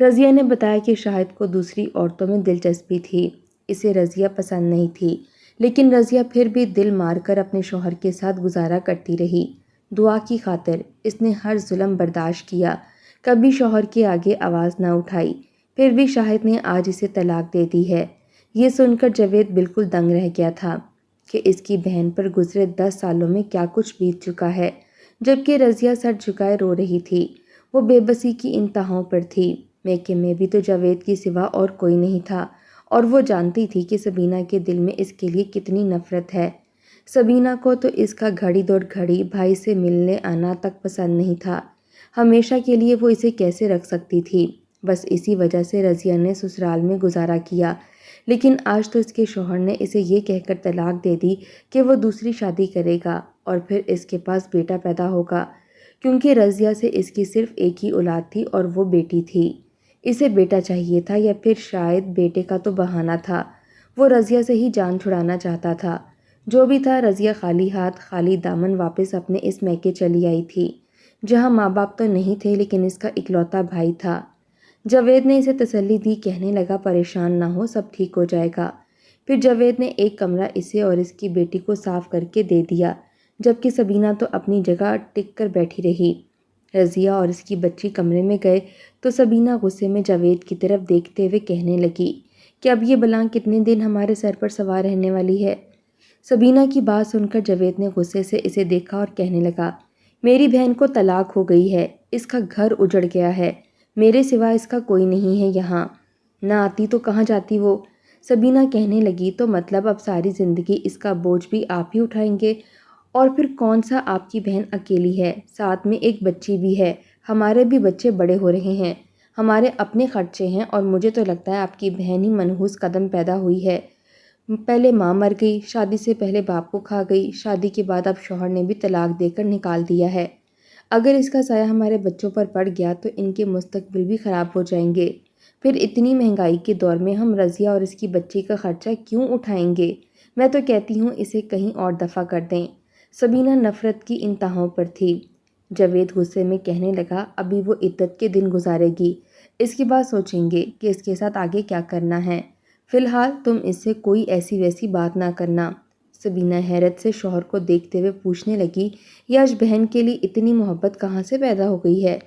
رضیہ نے بتایا کہ شاہد کو دوسری عورتوں میں دلچسپی تھی، اسے رضیہ پسند نہیں تھی، لیکن رضیہ پھر بھی دل مار کر اپنے شوہر کے ساتھ گزارا کرتی رہی۔ دعا کی خاطر اس نے ہر ظلم برداشت کیا، کبھی شوہر کے آگے آواز نہ اٹھائی، پھر بھی شاہد نے آج اسے طلاق دے دی ہے۔ یہ سن کر جاوید بالکل دنگ رہ گیا تھا کہ اس کی بہن پر گزرے 10 سالوں میں کیا کچھ بیت چکا ہے، جبکہ رضیہ سر جھکائے رو رہی تھی۔ وہ بے بسی کی انتہاؤں پر تھی۔ میکے میں بھی تو جاوید کی سوا اور کوئی نہیں تھا، اور وہ جانتی تھی کہ سبینہ کے دل میں اس کے لیے کتنی نفرت ہے۔ سبینہ کو تو اس کا گھڑی دور گھڑی بھائی سے ملنے آنا تک پسند نہیں تھا۔ ہمیشہ کے لیے وہ اسے کیسے رکھ سکتی تھی؟ بس اسی وجہ سے رضیہ نے سسرال میں گزارا کیا، لیکن آج تو اس کے شوہر نے اسے یہ کہہ کر طلاق دے دی کہ وہ دوسری شادی کرے گا اور پھر اس کے پاس بیٹا پیدا ہوگا، کیونکہ رضیہ سے اس کی صرف ایک ہی اولاد تھی اور وہ بیٹی تھی۔ اسے بیٹا چاہیے تھا، یا پھر شاید بیٹے کا تو بہانہ تھا، وہ رضیہ سے ہی جان چھڑانا چاہتا تھا۔ جو بھی تھا، رضیہ خالی ہاتھ خالی دامن واپس اپنے اس میکے چلی آئی تھی، جہاں ماں باپ تو نہیں تھے لیکن اس کا اکلوتا بھائی تھا۔ جاوید نے اسے تسلی دی، کہنے لگا پریشان نہ ہو، سب ٹھیک ہو جائے گا۔ پھر جاوید نے ایک کمرہ اسے اور اس کی بیٹی کو صاف کر کے دے دیا، جبکہ سبینہ تو اپنی جگہ ٹک کر بیٹھی رہی۔ رضیہ اور اس کی بچی کمرے میں گئے تو سبینہ غصے میں جاوید کی طرف دیکھتے ہوئے کہنے لگی کہ اب یہ بلاں کتنے دن ہمارے سر پر سوار رہنے والی ہے۔ سبینہ کی بات سن کر جاوید نے غصے سے اسے دیکھا اور کہنے لگا، میری بہن کو طلاق ہو گئی ہے، اس کا گھر اجڑ گیا ہے، میرے سوا اس کا کوئی نہیں ہے یہاں، نہ آتی تو کہاں جاتی وہ؟ سبینہ کہنے لگی، تو مطلب اب ساری زندگی اس کا بوجھ بھی آپ ہی اٹھائیں گے؟ اور پھر کون سا آپ کی بہن اکیلی ہے، ساتھ میں ایک بچی بھی ہے، ہمارے بھی بچے بڑے ہو رہے ہیں، ہمارے اپنے خرچے ہیں، اور مجھے تو لگتا ہے آپ کی بہن ہی منحوس قدم پیدا ہوئی ہے۔ پہلے ماں مر گئی، شادی سے پہلے باپ کو کھا گئی، شادی کے بعد اب شوہر نے بھی طلاق دے کر نکال دیا ہے۔ اگر اس کا سایہ ہمارے بچوں پر پڑ گیا تو ان کے مستقبل بھی خراب ہو جائیں گے، پھر اتنی مہنگائی کے دور میں ہم رضیہ اور اس کی بچی کا خرچہ کیوں اٹھائیں گے؟ میں تو کہتی ہوں اسے کہیں اور دفع کر دیں۔ سبینہ نفرت کی انتہاؤں پر تھی۔ جاوید غصے میں کہنے لگا، ابھی وہ عدت کے دن گزارے گی، اس کے بعد سوچیں گے کہ اس کے ساتھ آگے کیا کرنا ہے، فی الحال تم اس سے کوئی ایسی ویسی بات نہ کرنا۔ سبینہ حیرت سے شوہر کو دیکھتے ہوئے پوچھنے لگی، یہ آج بہن کے لیے اتنی محبت کہاں سے پیدا ہو گئی ہے؟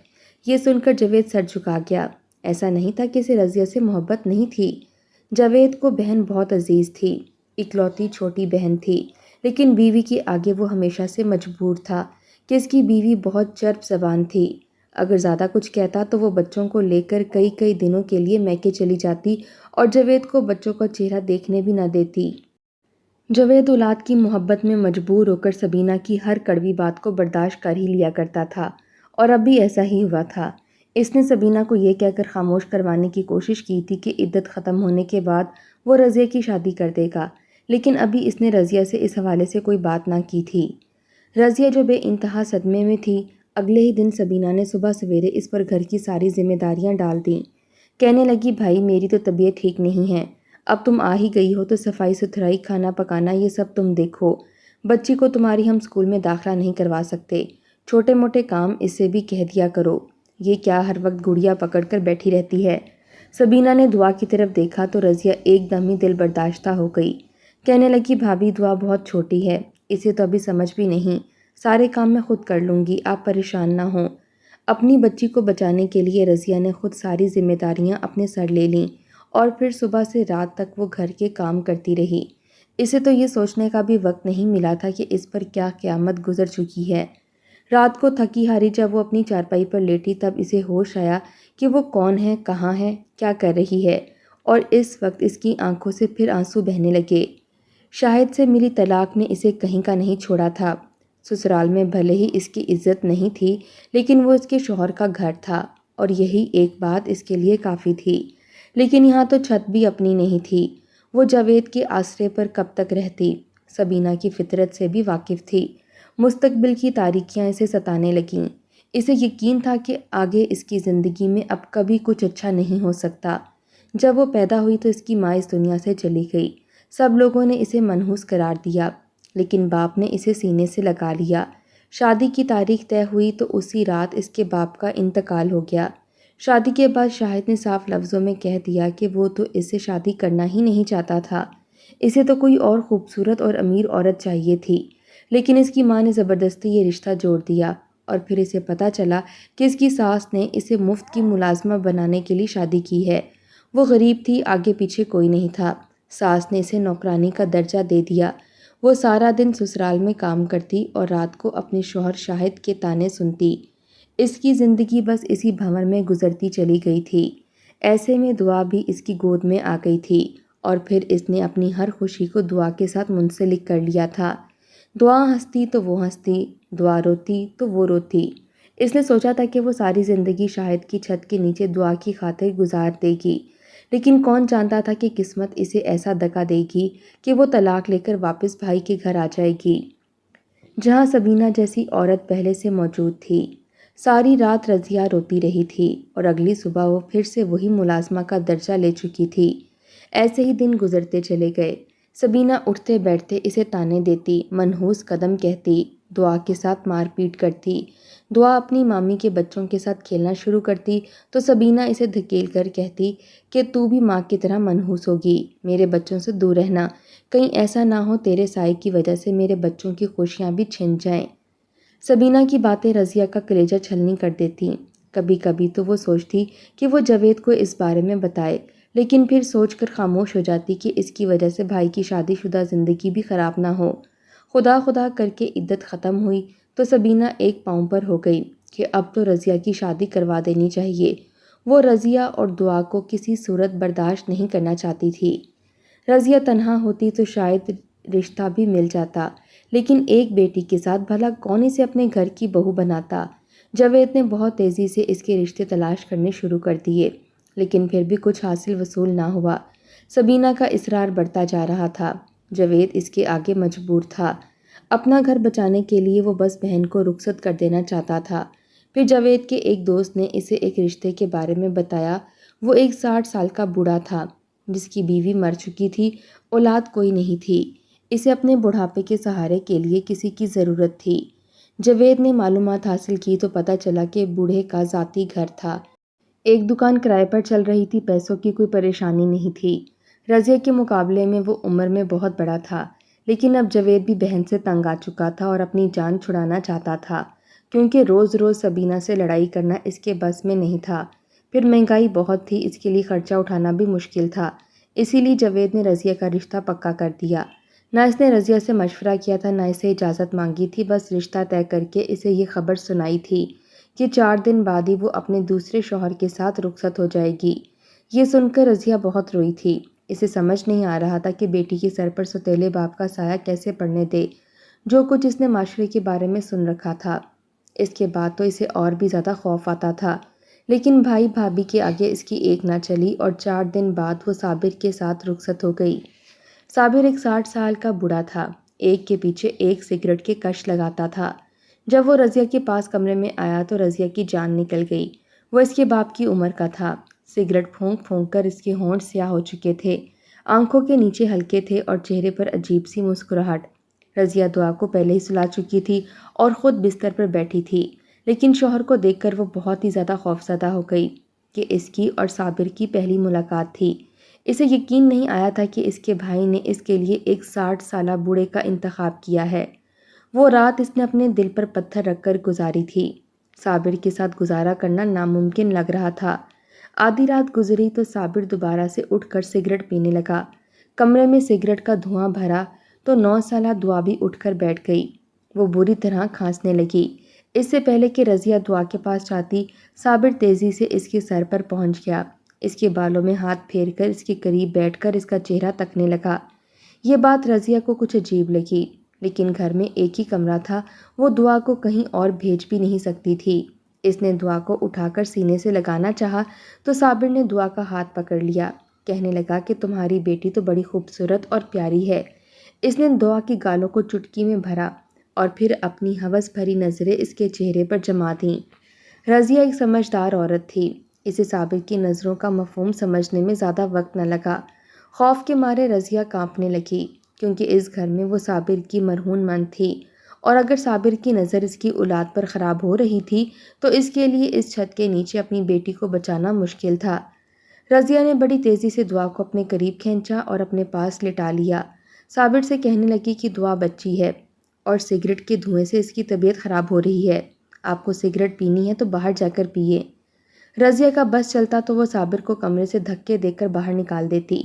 یہ سن کر جاوید سر جھکا گیا۔ ایسا نہیں تھا کہ اسے رضیہ سے محبت نہیں تھی، جاوید کو بہن بہت عزیز تھی، اکلوتی چھوٹی بہن تھی، لیکن بیوی کے آگے وہ ہمیشہ سے مجبور تھا کہ اس کی بیوی بہت چرب زبان تھی۔ اگر زیادہ کچھ کہتا تو وہ بچوں کو لے کر کئی دنوں کے لیے میکے چلی جاتی اور جاوید کو بچوں کا چہرہ دیکھنے بھی نہ دیتی۔ جاوید اولاد کی محبت میں مجبور ہو کر سبینہ کی ہر کڑوی بات کو برداشت کر ہی لیا کرتا تھا، اور اب بھی ایسا ہی ہوا تھا۔ اس نے سبینہ کو یہ کہہ کر خاموش کروانے کی کوشش کی تھی کہ عدت ختم ہونے کے بعد وہ رضیہ کی شادی کر دے گا، لیکن ابھی اس نے رضیہ سے اس حوالے سے کوئی بات نہ کی تھی۔ رضیہ جو بے انتہا صدمے میں تھی، اگلے ہی دن سبینہ نے صبح سویرے اس پر گھر کی ساری ذمہ داریاں ڈال دیں۔ کہنے لگی، بھائی میری تو طبیعت ٹھیک نہیں ہے، اب تم آ ہی گئی ہو تو صفائی ستھرائی، کھانا پکانا، یہ سب تم دیکھو، بچی کو تمہاری ہم اسکول میں داخلہ نہیں کروا سکتے، چھوٹے موٹے کام اس سے بھی کہہ دیا کرو، یہ کیا ہر وقت گڑیا پکڑ کر بیٹھی رہتی ہے؟ سبینہ نے دعا کی طرف دیکھا تو رضیہ ایک دم ہی دل برداشتہ ہو گئی۔ کہنے لگی، بھابھی دعا بہت چھوٹی ہے، اسے تو ابھی سمجھ بھی نہیں، سارے کام میں خود کر لوں گی، آپ پریشان نہ ہوں۔ اپنی بچی کو بچانے کے لیے رضیہ نے خود ساری ذمہ داریاں اپنے سر لے لیں، اور پھر صبح سے رات تک وہ گھر کے کام کرتی رہی۔ اسے تو یہ سوچنے کا بھی وقت نہیں ملا تھا کہ اس پر کیا قیامت گزر چکی ہے۔ رات کو تھکی ہاری جب وہ اپنی چارپائی پر لیٹی تب اسے ہوش آیا کہ وہ کون ہے، کہاں ہے، کیا کر رہی ہے، اور اس وقت اس کی آنکھوں سے پھر آنسو بہنے لگے۔ شاہد سے ملی طلاق نے اسے کہیں کا نہیں چھوڑا تھا۔ سسرال میں بھلے ہی اس کی عزت نہیں تھی، لیکن وہ اس کے شوہر کا گھر تھا، اور یہی ایک بات اس کے لیے کافی تھی۔ لیکن یہاں تو چھت بھی اپنی نہیں تھی، وہ جاوید کے آسرے پر کب تک رہتی؟ سبینہ کی فطرت سے بھی واقف تھی، مستقبل کی تاریکیاں اسے ستانے لگیں۔ اسے یقین تھا کہ آگے اس کی زندگی میں اب کبھی کچھ اچھا نہیں ہو سکتا۔ جب وہ پیدا ہوئی تو اس کی ماں اس دنیا سے چلی گئی، سب لوگوں نے اسے منحوس قرار دیا، لیکن باپ نے اسے سینے سے لگا لیا۔ شادی کی تاریخ طے ہوئی تو اسی رات اس کے باپ کا انتقال ہو گیا۔ شادی کے بعد شاہد نے صاف لفظوں میں کہہ دیا کہ وہ تو اس سے شادی کرنا ہی نہیں چاہتا تھا، اسے تو کوئی اور خوبصورت اور امیر عورت چاہیے تھی۔ لیکن اس کی ماں نے زبردستی یہ رشتہ جوڑ دیا، اور پھر اسے پتہ چلا کہ اس کی ساس نے اسے مفت کی ملازمہ بنانے کے لیے شادی کی ہے۔ وہ غریب تھی، آگے پیچھے کوئی نہیں تھا، ساس نے اسے نوکرانی کا درجہ دے دیا۔ وہ سارا دن سسرال میں کام کرتی اور رات کو اپنے شوہر شاہد کے طعنے سنتی۔ اس کی زندگی بس اسی بھنور میں گزرتی چلی گئی تھی۔ ایسے میں دعا بھی اس کی گود میں آ گئی تھی، اور پھر اس نے اپنی ہر خوشی کو دعا کے ساتھ منسلک کر لیا تھا۔ دعا ہنستی تو وہ ہنستی، دعا روتی تو وہ روتی۔ اس نے سوچا تھا کہ وہ ساری زندگی شاہد کی چھت کے نیچے دعا کی خاطر گزار دے گی، لیکن کون جانتا تھا کہ قسمت اسے ایسا دگا دے گی کہ وہ طلاق لے کر واپس بھائی کے گھر آ جائے گی، جہاں سبینہ جیسی عورت پہلے سے موجود تھی۔ ساری رات رضیہ روتی رہی تھی، اور اگلی صبح وہ پھر سے وہی ملازمہ کا درجہ لے چکی تھی۔ ایسے ہی دن گزرتے چلے گئے۔ سبینہ اٹھتے بیٹھتے اسے طعنے دیتی، منحوس قدم کہتی، دعا کے ساتھ مار پیٹ کرتی۔ دعا اپنی مامی کے بچوں کے ساتھ کھیلنا شروع کرتی تو سبینہ اسے دھکیل کر کہتی کہ تو بھی ماں کی طرح منحوس ہوگی، میرے بچوں سے دور رہنا، کہیں ایسا نہ ہو تیرے سائے کی وجہ سے میرے بچوں کی خوشیاں بھی چھن جائیں۔ سبینہ کی باتیں رضیہ کا کلیجہ چھلنی کر دیتی۔ کبھی کبھی تو وہ سوچتی کہ وہ جاوید کو اس بارے میں بتائے، لیکن پھر سوچ کر خاموش ہو جاتی کہ اس کی وجہ سے بھائی کی شادی شدہ زندگی بھی خراب نہ ہو۔ خدا خدا کر کے عدت ختم ہوئی تو سبینہ ایک پاؤں پر ہو گئی کہ اب تو رضیہ کی شادی کروا دینی چاہیے۔ وہ رضیہ اور دعا کو کسی صورت برداشت نہیں کرنا چاہتی تھی۔ رضیہ تنہا ہوتی تو شاید رشتہ بھی مل جاتا، لیکن ایک بیٹی کے ساتھ بھلا کون اسے اپنے گھر کی بہو بناتا؟ جاوید نے بہت تیزی سے اس کے رشتے تلاش کرنے شروع کر دیے، لیکن پھر بھی کچھ حاصل وصول نہ ہوا۔ سبینہ کا اصرار بڑھتا جا رہا تھا، جاوید اس کے آگے مجبور تھا۔ اپنا گھر بچانے کے لیے وہ بس بہن کو رخصت کر دینا چاہتا تھا۔ پھر جاوید کے ایک دوست نے اسے ایک رشتے کے بارے میں بتایا۔ وہ ایک 60 سال کا بوڑھا تھا، جس کی بیوی مر چکی تھی، اولاد کوئی نہیں تھی۔ اسے اپنے بڑھاپے کے سہارے کے لیے کسی کی ضرورت تھی۔ جاوید نے معلومات حاصل کی تو پتہ چلا کہ بوڑھے کا ذاتی گھر تھا، ایک دکان کرائے پر چل رہی تھی، پیسوں کی کوئی پریشانی نہیں تھی۔ رضیہ کے مقابلے میں وہ عمر میں بہت بڑا تھا، لیکن اب جاوید بھی بہن سے تنگ آ چکا تھا اور اپنی جان چھڑانا چاہتا تھا، کیونکہ روز روز سبینہ سے لڑائی کرنا اس کے بس میں نہیں تھا۔ پھر مہنگائی بہت تھی، اس کے لیے خرچہ اٹھانا بھی مشکل تھا، اسی لیے جاوید نے رضیہ کا رشتہ پکا کر دیا۔ نہ اس نے رضیہ سے مشورہ کیا تھا، نہ اسے اجازت مانگی تھی، بس رشتہ طے کر کے اسے یہ خبر سنائی تھی کہ 4 دن بعد ہی وہ اپنے دوسرے شوہر کے ساتھ رخصت ہو جائے گی۔ یہ سن کر رضیہ بہت روئی تھی۔ اسے سمجھ نہیں آ رہا تھا کہ بیٹی کے سر پر سوتیلے باپ کا سایہ کیسے پڑنے دے۔ جو کچھ اس نے معاشرے کے بارے میں سن رکھا تھا، اس کے بعد تو اسے اور بھی زیادہ خوف آتا تھا، لیکن بھائی بھابھی کے آگے اس کی ایک نہ چلی اور 4 دن بعد وہ صابر کے ساتھ رخصت ہو گئی۔ صابر ایک 60 سال کا بوڑھا تھا، ایک کے پیچھے ایک سگریٹ کے کش لگاتا تھا۔ جب وہ رضیہ کے پاس کمرے میں آیا تو رضیہ کی جان نکل گئی۔ وہ اس کے باپ کی عمر کا تھا، سگریٹ پھونک پھونک کر اس کے ہونٹ سیاہ ہو چکے تھے، آنکھوں کے نیچے ہلکے تھے اور چہرے پر عجیب سی مسکراہٹ۔ رضیہ دعا کو پہلے ہی سلا چکی تھی اور خود بستر پر بیٹھی تھی، لیکن شوہر کو دیکھ کر وہ بہت ہی زیادہ خوفزدہ ہو گئی کہ اس کی اور صابر کی پہلی ملاقات تھی۔ اسے یقین نہیں آیا تھا کہ اس کے بھائی نے اس کے لیے ایک 60 سالہ بوڑھے کا انتخاب کیا ہے۔ وہ رات اس نے اپنے دل پر پتھر رکھ کر گزاری تھی۔ صابر کے ساتھ گزارا کرنا ناممکن لگ رہا تھا۔ آدھی رات گزری تو صابر دوبارہ سے اٹھ کر سگریٹ پینے لگا۔ کمرے میں سگریٹ کا دھواں بھرا تو 9 سالہ دعا بھی اٹھ کر بیٹھ گئی۔ وہ بری طرح کھانسنے لگی۔ اس سے پہلے کہ رضیہ دعا کے پاس جاتی، صابر تیزی سے اس کے سر پر پہنچ گیا، اس کے بالوں میں ہاتھ پھیر کر اس کے قریب بیٹھ کر اس کا چہرہ تکنے لگا۔ یہ بات رضیہ کو کچھ عجیب لگی، لیکن گھر میں ایک ہی کمرہ تھا، وہ دعا کو کہیں اور بھیج بھی نہیں سکتی تھی۔ اس نے دعا کو اٹھا کر سینے سے لگانا چاہا تو صابر نے دعا کا ہاتھ پکڑ لیا، کہنے لگا کہ تمہاری بیٹی تو بڑی خوبصورت اور پیاری ہے۔ اس نے دعا کی گالوں کو چٹکی میں بھرا اور پھر اپنی ہوس بھری نظریں اس کے چہرے پر جما دیں۔ رضیہ ایک سمجھدار عورت تھی، اسے صابر کی نظروں کا مفہوم سمجھنے میں زیادہ وقت نہ لگا۔ خوف کے مارے رضیہ کانپنے لگی، کیونکہ اس گھر میں وہ صابر کی مرہون من تھی اور اگر صابر کی نظر اس کی اولاد پر خراب ہو رہی تھی تو اس کے لیے اس چھت کے نیچے اپنی بیٹی کو بچانا مشکل تھا۔ رضیہ نے بڑی تیزی سے دعا کو اپنے قریب کھینچا اور اپنے پاس لٹا لیا۔ صابر سے کہنے لگی کہ دعا بچی ہے اور سگریٹ کے دھوئیں سے اس کی طبیعت خراب ہو رہی ہے، آپ کو سگریٹ پینی ہے تو باہر جا کر پیئے۔ رضیہ کا بس چلتا تو وہ صابر کو کمرے سے دھکے دے کر باہر نکال دیتی،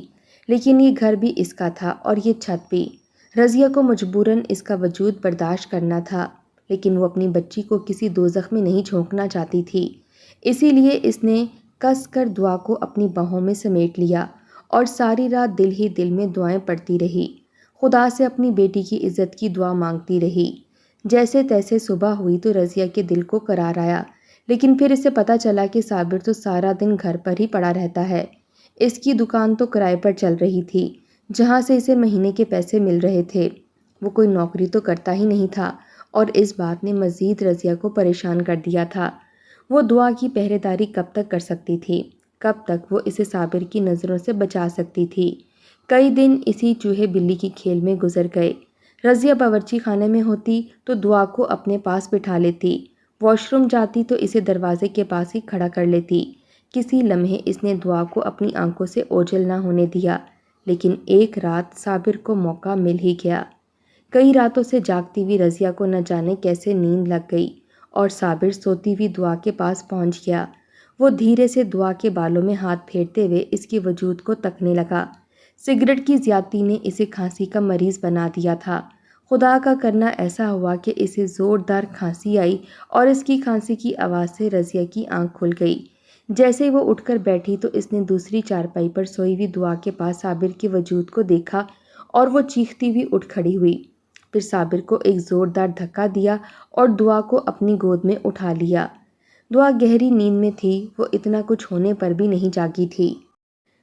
لیکن یہ گھر بھی اس کا تھا اور یہ چھت بھی۔ رضیہ کو مجبوراً اس کا وجود برداشت کرنا تھا، لیکن وہ اپنی بچی کو کسی دوزخ میں نہیں جھونکنا چاہتی تھی۔ اسی لیے اس نے کس کر دعا کو اپنی باہوں میں سمیٹ لیا اور ساری رات دل ہی دل میں دعائیں پڑھتی رہی، خدا سے اپنی بیٹی کی عزت کی دعا مانگتی رہی۔ جیسے تیسے صبح ہوئی تو رضیہ کے دل کو قرار آیا، لیکن پھر اسے پتہ چلا کہ صابر تو سارا دن گھر پر ہی پڑا رہتا ہے۔ اس کی دکان تو کرائے پر چل رہی تھی، جہاں سے اسے مہینے کے پیسے مل رہے تھے۔ وہ کوئی نوکری تو کرتا ہی نہیں تھا اور اس بات نے مزید رضیہ کو پریشان کر دیا تھا۔ وہ دعا کی پہرے داری کب تک کر سکتی تھی؟ کب تک وہ اسے صابر کی نظروں سے بچا سکتی تھی؟ کئی دن اسی چوہے بلی کی کھیل میں گزر گئے۔ رضیہ باورچی خانے میں ہوتی تو دعا کو اپنے پاس بٹھا لیتی، واش روم جاتی تو اسے دروازے کے پاس ہی کھڑا کر لیتی۔ کسی لمحے اس نے دعا کو اپنی آنکھوں سے اوجھل نہ ہونے دیا، لیکن ایک رات صابر کو موقع مل ہی گیا۔ کئی راتوں سے جاگتی ہوئی رضیہ کو نہ جانے کیسے نیند لگ گئی اور صابر سوتی ہوئی دعا کے پاس پہنچ گیا۔ وہ دھیرے سے دعا کے بالوں میں ہاتھ پھیرتے ہوئے اس کے وجود کو تکنے لگا۔ سگریٹ کی زیادتی نے اسے کھانسی کا مریض بنا دیا تھا۔ خدا کا کرنا ایسا ہوا کہ اسے زوردار کھانسی آئی اور اس کی کھانسی کی آواز سے رضیہ کی آنکھ کھل گئی۔ جیسے وہ اٹھ کر بیٹھی تو اس نے دوسری چارپائی پر سوئی ہوئی دعا کے پاس صابر کے وجود کو دیکھا اور وہ چیختی ہوئی اٹھ کھڑی ہوئی۔ پھر صابر کو ایک زوردار دھکا دیا اور دعا کو اپنی گود میں اٹھا لیا۔ دعا گہری نیند میں تھی، وہ اتنا کچھ ہونے پر بھی نہیں جاگی تھی۔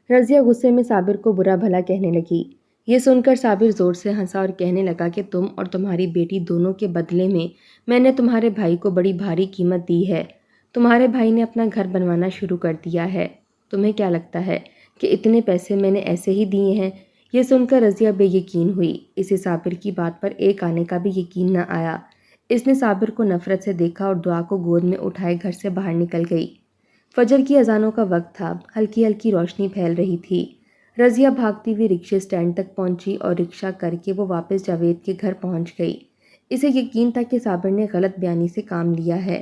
رضیہ غصے میں صابر کو برا بھلا کہنے لگی۔ یہ سن کر صابر زور سے ہنسا اور کہنے لگا کہ تم اور تمہاری بیٹی دونوں کے بدلے میں نے تمہارے بھائی کو بڑی بھاری قیمت دی ہے۔ تمہارے بھائی نے اپنا گھر بنوانا شروع کر دیا ہے۔ تمہیں کیا لگتا ہے کہ اتنے پیسے میں نے ایسے ہی دیے ہیں؟ یہ سن کر رضیہ بے یقین ہوئی۔ اسے صابر کی بات پر ایک آنے کا بھی یقین نہ آیا۔ اس نے صابر کو نفرت سے دیکھا اور دعا کو گود میں اٹھائے گھر سے باہر نکل گئی۔ فجر کی اذانوں کا وقت تھا، ہلکی ہلکی روشنی پھیل رہی تھی۔ رضیہ بھاگتی ہوئی رکشے اسٹینڈ تک پہنچی اور رکشہ کر کے وہ واپس جاوید کے گھر پہنچ گئی۔ اسے یقین تھا کہ صابر نے غلط بیانی سے کام لیا ہے،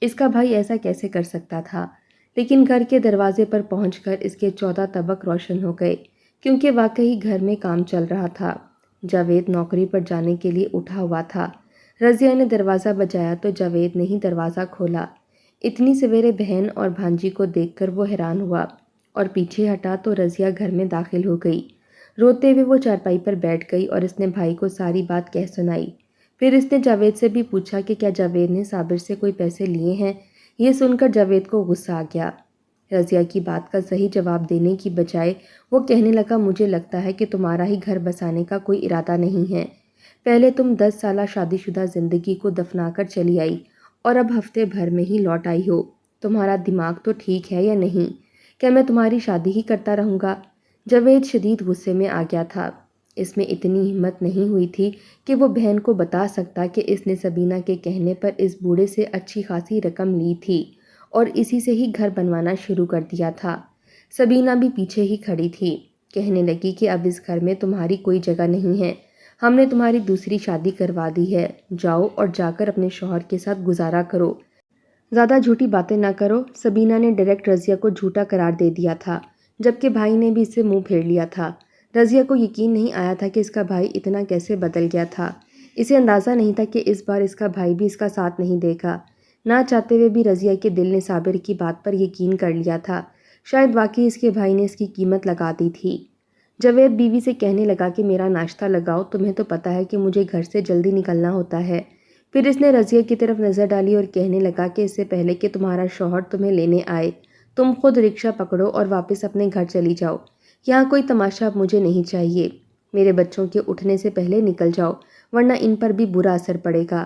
اس کا بھائی ایسا کیسے کر سکتا تھا؟ لیکن گھر کے دروازے پر پہنچ کر اس کے 14 طبق روشن ہو گئے، کیونکہ واقعی گھر میں کام چل رہا تھا۔ جاوید نوکری پر جانے کے لیے اٹھا ہوا تھا۔ رضیہ نے دروازہ بجایا تو جاوید نے ہی دروازہ کھولا۔ اتنی سویرے بہن اور بھانجی کو دیکھ کر وہ حیران ہوا اور پیچھے ہٹا تو رضیہ گھر میں داخل ہو گئی۔ روتے ہوئے وہ چارپائی پر بیٹھ گئی اور اس نے بھائی کو ساری بات کہہ سنائی۔ پھر اس نے جاوید سے بھی پوچھا کہ کیا جاوید نے صابر سے کوئی پیسے لیے ہیں؟ یہ سن کر جاوید کو غصہ آ گیا۔ رضیہ کی بات کا صحیح جواب دینے کی بجائے وہ کہنے لگا، مجھے لگتا ہے کہ تمہارا ہی گھر بسانے کا کوئی ارادہ نہیں ہے۔ پہلے تم 10 سالہ شادی شدہ زندگی کو دفنا کر چلی آئی اور اب ہفتے بھر میں ہی لوٹ آئی ہو۔ تمہارا دماغ تو ٹھیک ہے یا نہیں؟ کیا میں تمہاری شادی ہی کرتا رہوں گا؟ جاوید شدید غصے میں آ گیا تھا۔ اس میں اتنی ہمت نہیں ہوئی تھی کہ وہ بہن کو بتا سکتا کہ اس نے سبینہ کے کہنے پر اس بوڑھے سے اچھی خاصی رقم لی تھی اور اسی سے ہی گھر بنوانا شروع کر دیا تھا۔ سبینہ بھی پیچھے ہی کھڑی تھی، کہنے لگی کہ اب اس گھر میں تمہاری کوئی جگہ نہیں ہے، ہم نے تمہاری دوسری شادی کروا دی ہے، جاؤ اور جا کر اپنے شوہر کے ساتھ گزارا کرو، زیادہ جھوٹی باتیں نہ کرو۔ سبینہ نے ڈائریکٹ رضیہ کو جھوٹا قرار دے دیا تھا، جبکہ بھائی نے بھی اس سے منہ پھیر لیا تھا۔ رضیہ کو یقین نہیں آیا تھا کہ اس کا بھائی اتنا کیسے بدل گیا تھا۔ اسے اندازہ نہیں تھا کہ اس بار اس کا بھائی بھی اس کا ساتھ نہیں دے گا۔ نہ چاہتے ہوئے بھی رضیہ کے دل نے صابر کی بات پر یقین کر لیا تھا، شاید واقعی اس کے بھائی نے اس کی قیمت لگا دی تھی۔ جاوید بیوی سے کہنے لگا کہ میرا ناشتہ لگاؤ، تمہیں تو پتہ ہے کہ مجھے گھر سے جلدی نکلنا ہوتا ہے۔ پھر اس نے رضیہ کی طرف نظر ڈالی اور کہنے لگا کہ اس سے پہلے کہ تمہارا شوہر تمہیں لینے آئے، تم خود رکشہ پکڑو اور واپس اپنے گھر چلی جاؤ۔ یہاں کوئی تماشا اب مجھے نہیں چاہیے۔ میرے بچوں کے اٹھنے سے پہلے نکل جاؤ، ورنہ ان پر بھی برا اثر پڑے گا۔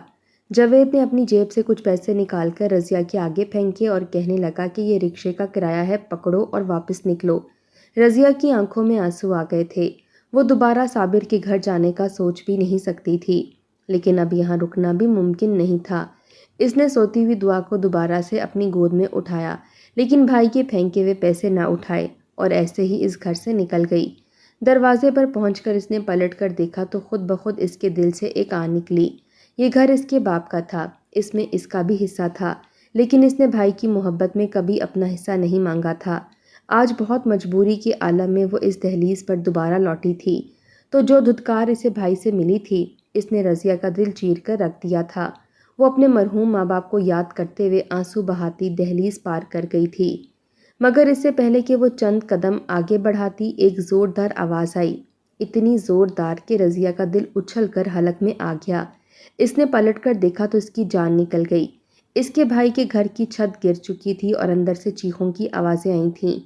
جاوید نے اپنی جیب سے کچھ پیسے نکال کر رضیہ کے آگے پھینکے اور کہنے لگا کہ یہ رکشے کا کرایہ ہے، پکڑو اور واپس نکلو۔ رضیہ کی آنکھوں میں آنسو آ گئے تھے۔ وہ دوبارہ صابر کے گھر جانے کا سوچ بھی نہیں سکتی تھی۔ لیکن اب یہاں رکنا بھی ممکن نہیں تھا۔ اس نے سوتی ہوئی دعا کو دوبارہ سے اپنی گود میں اٹھایا، لیکن بھائی کے پھینکے ہوئے پیسے نہ اٹھائے اور ایسے ہی اس گھر سے نکل گئی۔ دروازے پر پہنچ کر اس نے پلٹ کر دیکھا تو خود بخود اس کے دل سے ایک آن نکلی۔ یہ گھر اس کے باپ کا تھا، اس میں اس کا بھی حصہ تھا، لیکن اس نے بھائی کی محبت میں کبھی اپنا حصہ نہیں مانگا تھا۔ آج بہت مجبوری کے عالم میں وہ اس دہلیز پر دوبارہ لوٹی تھی تو جو دھتکار اسے بھائی سے ملی تھی، اس نے رضیہ کا دل چیر کر رکھ دیا تھا۔ وہ اپنے مرحوم ماں باپ کو یاد کرتے ہوئے آنسو بہاتی دہلیز پار کر گئی تھی، مگر اس سے پہلے کہ وہ چند قدم آگے بڑھاتی ایک زوردار آواز آئی، اتنی زوردار کہ رضیہ کا دل اچھل کر حلق میں آ گیا۔ اس نے پلٹ کر دیکھا تو اس کی جان نکل گئی۔ اس کے بھائی کے گھر کی چھت گر چکی تھی اور اندر سے چیخوں کی آوازیں آئی تھیں۔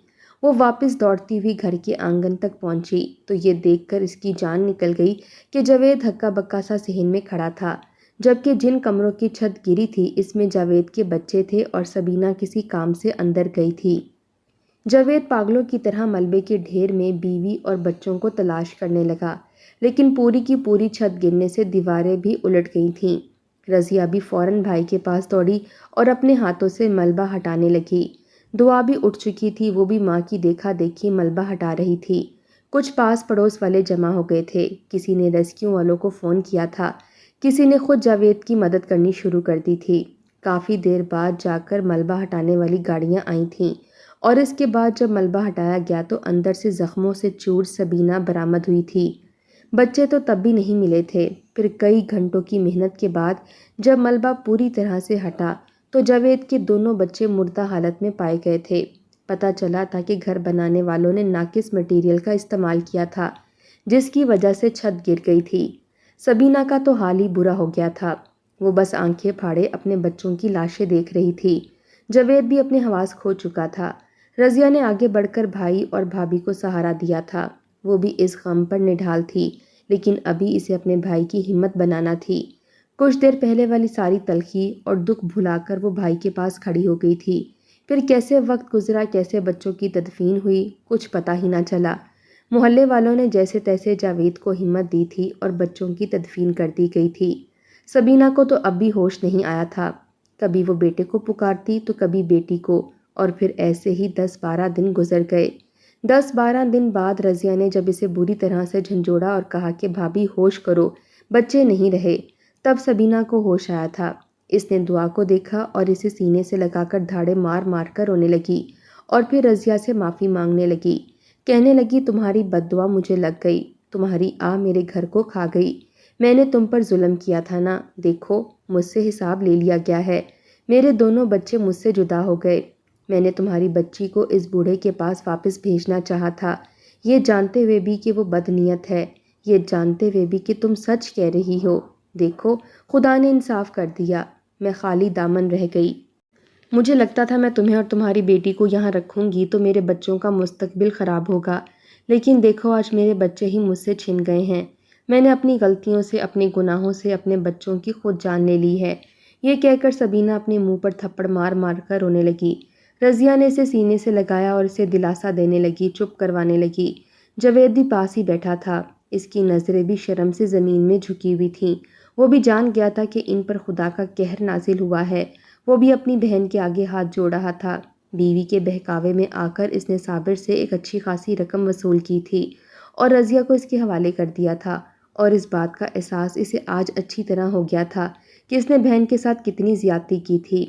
وہ واپس دوڑتی ہوئی گھر کے آنگن تک پہنچی تو یہ دیکھ کر اس کی جان نکل گئی کہ جاوید ہکا بکا سا صحن میں کھڑا تھا، جبکہ جن کمروں کی چھت گری تھی اس میں جاوید کے بچے تھے اور سبینہ کسی کام سے اندر گئی تھی۔ جاوید پاگلوں کی طرح ملبے کے ڈھیر میں بیوی اور بچوں کو تلاش کرنے لگا، لیکن پوری کی پوری چھت گرنے سے دیواریں بھی الٹ گئی تھیں۔ رضیہ بھی فوراً بھائی کے پاس دوڑی اور اپنے ہاتھوں سے ملبہ ہٹانے لگی۔ دعا بھی اٹھ چکی تھی، وہ بھی ماں کی دیکھا دیکھی ملبہ ہٹا رہی تھی۔ کچھ پاس پڑوس والے جمع ہو گئے تھے، کسی نے ریسکیو والوں کو فون کیا تھا، کسی نے خود جاوید کی مدد کرنی شروع کر دی تھی۔ کافی دیر بعد جا کر ملبہ ہٹانے والی گاڑیاں آئی تھیں اور اس کے بعد جب ملبہ ہٹایا گیا تو اندر سے زخموں سے چور سبینہ برآمد ہوئی تھی۔ بچے تو تب بھی نہیں ملے تھے۔ پھر کئی گھنٹوں کی محنت کے بعد جب ملبہ پوری طرح سے ہٹا تو جاوید کے دونوں بچے مردہ حالت میں پائے گئے تھے۔ پتہ چلا تھا کہ گھر بنانے والوں نے ناقص مٹیریل کا استعمال کیا تھا، جس کی وجہ سے چھت گر گئی تھی۔ سبینہ کا تو حال ہی برا ہو گیا تھا، وہ بس آنکھیں پھاڑے اپنے بچوں کی لاشیں دیکھ رہی تھی۔ جاوید بھی اپنے حواس کھو چکا تھا۔ رضیہ نے آگے بڑھ کر بھائی اور بھابھی کو سہارا دیا تھا، وہ بھی اس غم پر نڈھال تھی، لیکن ابھی اسے اپنے بھائی کی ہمت بنانا تھی۔ کچھ دیر پہلے والی ساری تلخی اور دکھ بھلا کر وہ بھائی کے پاس کھڑی ہو گئی تھی۔ پھر کیسے وقت گزرا، کیسے بچوں کی تدفین ہوئی، کچھ پتہ ہی نہ چلا۔ محلے والوں نے جیسے تیسے جاوید کو ہمت دی تھی اور بچوں کی تدفین کر دی گئی تھی۔ سبینہ کو تو اب بھی ہوش نہیں آیا تھا، کبھی وہ بیٹے کو پکارتی تو کبھی بیٹی کو، اور پھر ایسے ہی 10-12 دن گزر گئے۔ 10-12 دن بعد رضیہ نے جب اسے بری طرح سے جھنجھوڑا اور کہا کہ بھابھی ہوش کرو، بچے نہیں رہے، تب سبینہ کو ہوش آیا تھا۔ اس نے دعا کو دیکھا اور اسے سینے سے لگا کر دھاڑے مار مار کر رونے لگی اور پھر رضیہ سے معافی مانگنے لگی، کہنے لگی تمہاری بد دعا مجھے لگ گئی، تمہاری میرے گھر کو کھا گئی، میں نے تم پر ظلم کیا تھا نا، دیکھو مجھ سے حساب لے لیا گیا ہے، میرے دونوں بچے مجھ سے جدا ہو گئے، میں نے تمہاری بچی کو اس بوڑھے کے پاس واپس بھیجنا چاہا تھا، یہ جانتے ہوئے بھی کہ وہ بدنیت ہے، یہ جانتے ہوئے بھی کہ تم سچ کہہ رہی ہو، دیکھو خدا نے انصاف کر دیا، میں خالی دامن رہ گئی۔ مجھے لگتا تھا میں تمہیں اور تمہاری بیٹی کو یہاں رکھوں گی تو میرے بچوں کا مستقبل خراب ہوگا، لیکن دیکھو آج میرے بچے ہی مجھ سے چھن گئے ہیں، میں نے اپنی غلطیوں سے، اپنے گناہوں سے اپنے بچوں کی خود جان لے لی ہے۔ یہ کہہ کر سبینہ اپنے منہ پر تھپڑ مار مار کر رونے لگی۔ رضیہ نے اسے سینے سے لگایا اور اسے دلاسا دینے لگی، چپ کروانے لگی۔ جاوید بھی پاس ہی بیٹھا تھا، اس کی نظریں بھی شرم سے زمین میں جھکی ہوئی تھیں، وہ بھی جان گیا تھا کہ ان پر خدا کا قہر نازل ہوا ہے۔ وہ بھی اپنی بہن کے آگے ہاتھ جوڑ رہا تھا۔ بیوی کے بہکاوے میں آ کر اس نے صابر سے ایک اچھی خاصی رقم وصول کی تھی اور رضیہ کو اس کے حوالے کر دیا تھا، اور اس بات کا احساس اسے آج اچھی طرح ہو گیا تھا کہ اس نے بہن کے ساتھ کتنی زیادتی کی تھی۔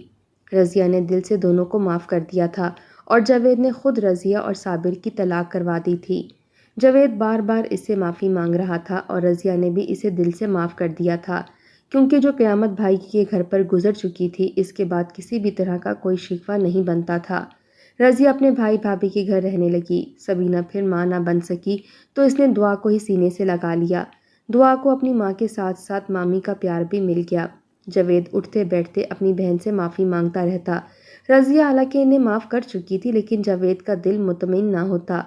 رضیہ نے دل سے دونوں کو معاف کر دیا تھا اور جاوید نے خود رضیہ اور صابر کی طلاق کروا دی تھی۔ جاوید بار بار اس سے معافی مانگ رہا تھا اور رضیہ نے بھی اسے دل سے معاف کر دیا تھا، کیونکہ جو قیامت بھائی کے گھر پر گزر چکی تھی اس کے بعد کسی بھی طرح کا کوئی شکوہ نہیں بنتا تھا۔ رضیہ اپنے بھائی بھابھی کے گھر رہنے لگی۔ سبینہ پھر ماں نہ بن سکی تو اس نے دعا کو ہی سینے سے لگا لیا۔ دعا کو اپنی ماں کے ساتھ ساتھ مامی کا پیار بھی مل گیا۔ جاوید اٹھتے بیٹھتے اپنی بہن سے معافی مانگتا رہتا۔ رضیہ حالانکہ انہیں معاف کر چکی تھی لیکن جاوید کا دل مطمئن نہ ہوتا۔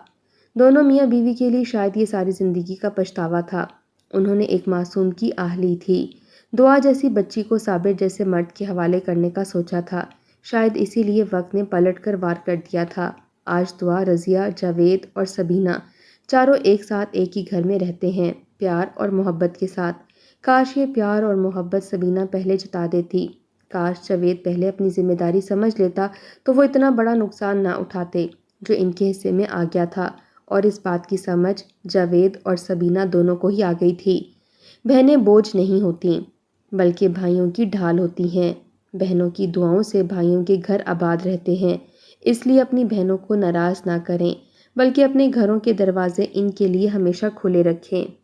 دونوں میاں بیوی کے لیے شاید یہ ساری زندگی کا پچھتاوا تھا۔ انہوں نے ایک معصوم کی آہ لی تھی، دعا جیسی بچی کو صابر جیسے مرد کے حوالے کرنے کا سوچا تھا، شاید اسی لیے وقت نے پلٹ کر وار کر دیا تھا۔ آج دعا، رضیہ، جاوید اور سبینہ چاروں ایک ساتھ ایک ہی گھر میں رہتے ہیں، پیار اور محبت کے ساتھ۔ کاش یہ پیار اور محبت سبینہ پہلے جتا دیتی، کاش جاوید پہلے اپنی ذمہ داری سمجھ لیتا تو وہ اتنا بڑا نقصان نہ اٹھاتے جو ان کے حصے میں آ گیا تھا۔ اور اس بات کی سمجھ جاوید اور سبینہ دونوں کو ہی آ گئی تھی۔ بہنیں بوجھ نہیں ہوتیں بلکہ بھائیوں کی ڈھال ہوتی ہیں۔ بہنوں کی دعاؤں سے بھائیوں کے گھر آباد رہتے ہیں، اس لیے اپنی بہنوں کو ناراض نہ کریں بلکہ اپنے گھروں کے دروازے ان کے لیے ہمیشہ کھلے رکھیں۔